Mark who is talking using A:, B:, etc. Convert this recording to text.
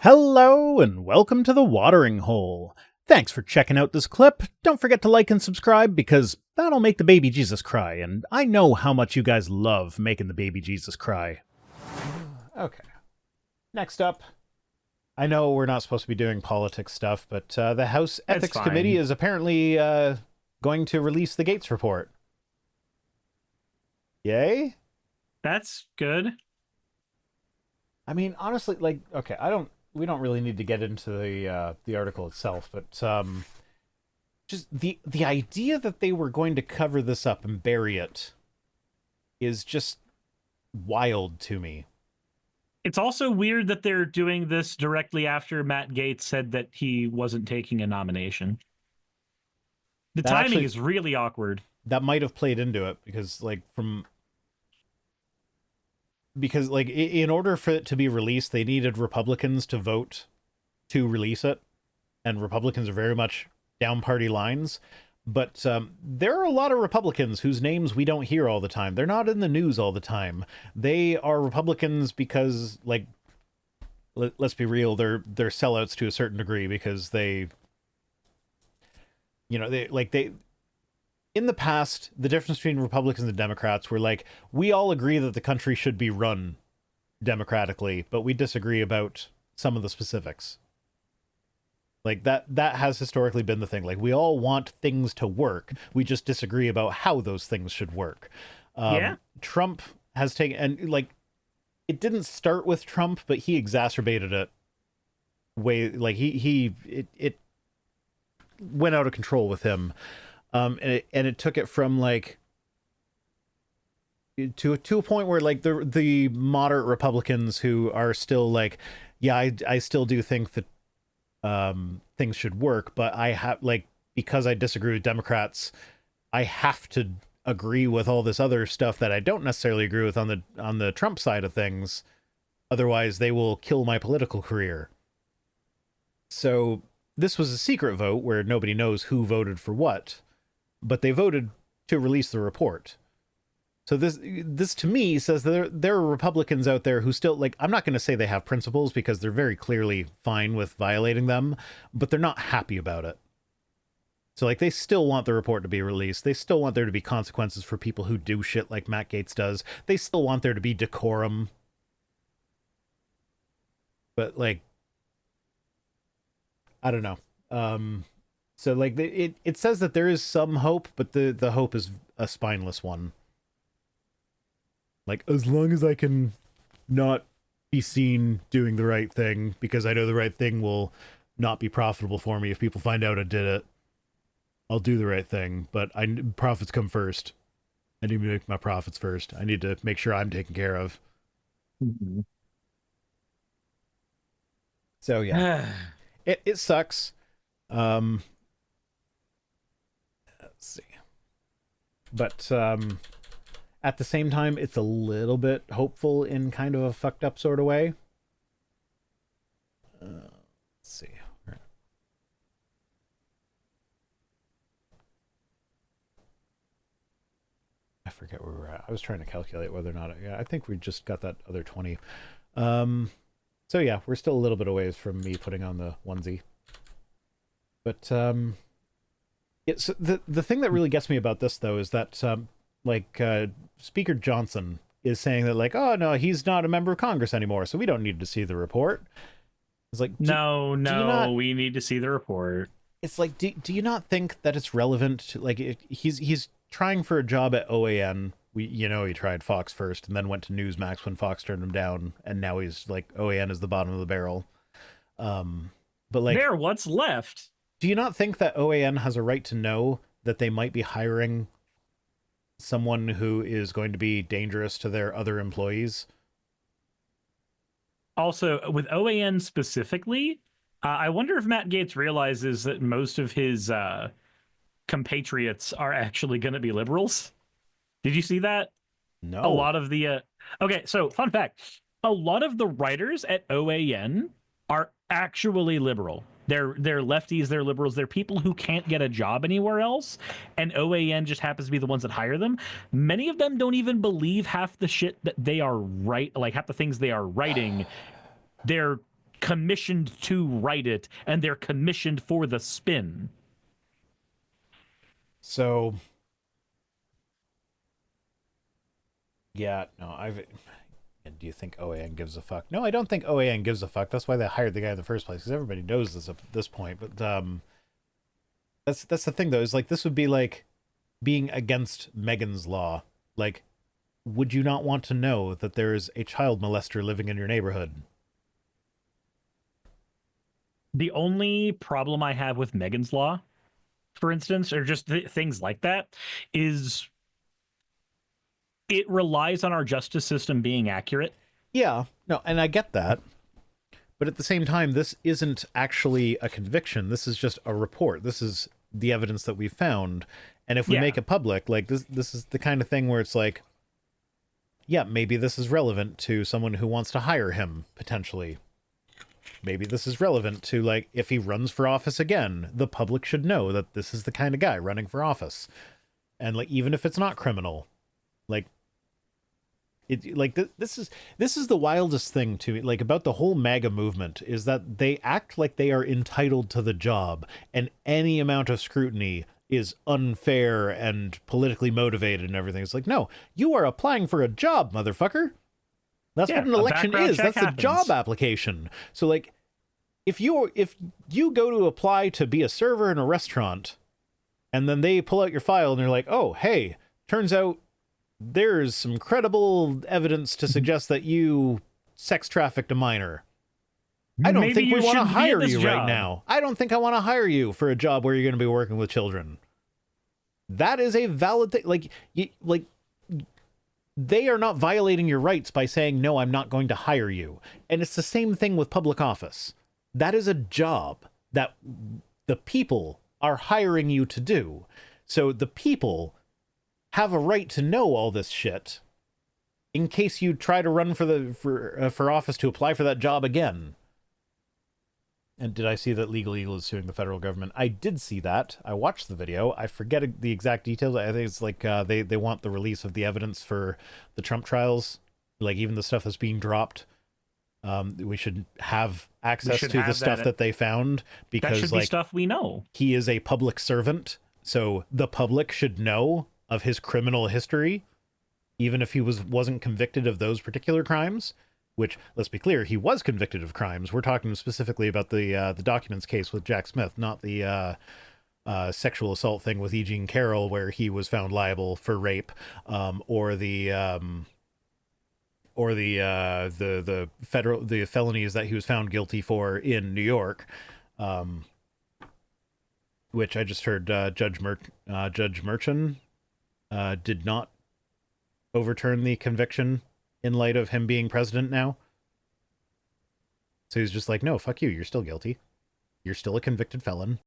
A: Hello and welcome to the Watering Hole. Thanks for checking out this clip. Don't forget to like and subscribe because that'll make the baby Jesus cry, and I know how much you guys love making the baby Jesus cry. Okay. Next up, I know we're not supposed to be doing politics stuff, but the House Ethics Committee is apparently going to release the Gaetz report. Yay?
B: That's good.
A: I mean, honestly, okay, we don't really need to get into the article itself, but just the idea that they were going to cover this up and bury it is just wild to me.
B: It's also weird that they're doing this directly after Matt Gaetz said that he wasn't taking a nomination. The timing is really awkward.
A: That might have played into it because in order for it to be released, they needed Republicans to vote to release it, and Republicans are very much down party lines. But there are a lot of Republicans whose names we don't hear all the time. They're not in the news all the time. They are Republicans because, let's be real, they're sellouts to a certain degree because they in the past, the difference between Republicans and Democrats were we all agree that the country should be run democratically, but we disagree about some of the specifics. That has historically been the thing. We all want things to work. We just disagree about how those things should work.
B: Yeah.
A: Trump has taken, and it didn't start with Trump, but he exacerbated it it went out of control with him. And it took it from to a point where the moderate Republicans who are still I still do think that things should work, but I have because I disagree with Democrats, I have to agree with all this other stuff that I don't necessarily agree with on the Trump side of things. Otherwise, they will kill my political career. So this was a secret vote where nobody knows who voted for what, but they voted to release the report. So this to me says that there are Republicans out there who still I'm not going to say they have principles because they're very clearly fine with violating them, but they're not happy about it. So they still want the report to be released. They still want there to be consequences for people who do shit like Matt Gaetz does. They still want there to be decorum. But I don't know. So it says that there is some hope, but the hope is a spineless one. As long as I can not be seen doing the right thing, because I know the right thing will not be profitable for me if people find out I did it, I'll do the right thing. But profits come first. I need to make my profits first. I need to make sure I'm taken care of.
B: Mm-hmm.
A: So yeah, it sucks. Let's see. But at the same time, it's a little bit hopeful in kind of a fucked up sort of way. Let's see. I forget where we're at. I was trying to calculate whether or not. I think we just got that other 20. So yeah, we're still a little bit away from me putting on the onesie. But it's the thing that really gets me about this though is that Speaker Johnson is saying that oh no, he's not a member of Congress anymore, so we don't need to see the report. It's
B: no, we need to see the report.
A: It's do you not think that it's relevant to, he's trying for a job at OAN. He tried Fox first and then went to Newsmax when Fox turned him down, and now he's OAN is the bottom of the barrel. But
B: there, what's left?
A: Do you not think that OAN has a right to know that they might be hiring someone who is going to be dangerous to their other employees?
B: Also, with OAN specifically, I wonder if Matt Gaetz realizes that most of his compatriots are actually going to be liberals. Did you see that?
A: No.
B: A lot of the okay, so fun fact, a lot of the writers at OAN are actually liberal. They're lefties, they're liberals, they're people who can't get a job anywhere else, and OAN just happens to be the ones that hire them. Many of them don't even believe half the shit that they are half the things they are writing. They're commissioned to write it, and they're commissioned for the spin.
A: So, yeah, no, And do you think OAN gives a fuck? No, I don't think OAN gives a fuck. That's why they hired the guy in the first place, because everybody knows this at this point. But that's the thing, though, is like this would be like being against Megan's Law. Like, would you not want to know that there is a child molester living in your neighborhood?
B: The only problem I have with Megan's Law, for instance, or just things like that, is it relies on our justice system being accurate.
A: Yeah, no, and I get that. But at the same time, this isn't actually a conviction. This is just a report. This is the evidence that we found. And if we make it public, like this is the kind of thing where it's like, yeah, maybe this is relevant to someone who wants to hire him, potentially. Maybe this is relevant to, like, if he runs for office again, the public should know that this is the kind of guy running for office. And, like, even if it's not criminal, like, this is the wildest thing to me, like, about the whole MAGA movement, is that they act like they are entitled to the job, and any amount of scrutiny is unfair and politically motivated and everything. It's like, no, you are applying for a job, motherfucker. That's what an election is. That's a job application. So, like, if you go to apply to be a server in a restaurant, and then they pull out your file and they're like, oh, hey, turns out there's some credible evidence to suggest that you sex trafficked a minor. I don't think we want to hire you right now. I don't think I want to hire you for a job where you're going to be working with children. That is a valid thing. Like, they are not violating your rights by saying, no, I'm not going to hire you. And it's the same thing with public office. That is a job that the people are hiring you to do. So the people have a right to know all this shit in case you try to run for office to apply for that job again. And did I see that Legal Eagle is suing the federal government? I did see that. I watched the video. I forget the exact details. I think it's like they want the release of the evidence for the Trump trials, like even the stuff that's being dropped. We should have access to the stuff that they found, because
B: that should be stuff we know.
A: He is a public servant, so the public should know of his criminal history, even if he wasn't convicted of those particular crimes. Which, let's be clear, he was convicted of crimes. We're talking specifically about the documents case with Jack Smith, not the sexual assault thing with E. Jean Carroll, where he was found liable for rape, or the felonies that he was found guilty for in New York, which I just heard Judge Merchan did not overturn the conviction in light of him being president now. So he's just like, no, fuck you. You're still guilty. You're still a convicted felon.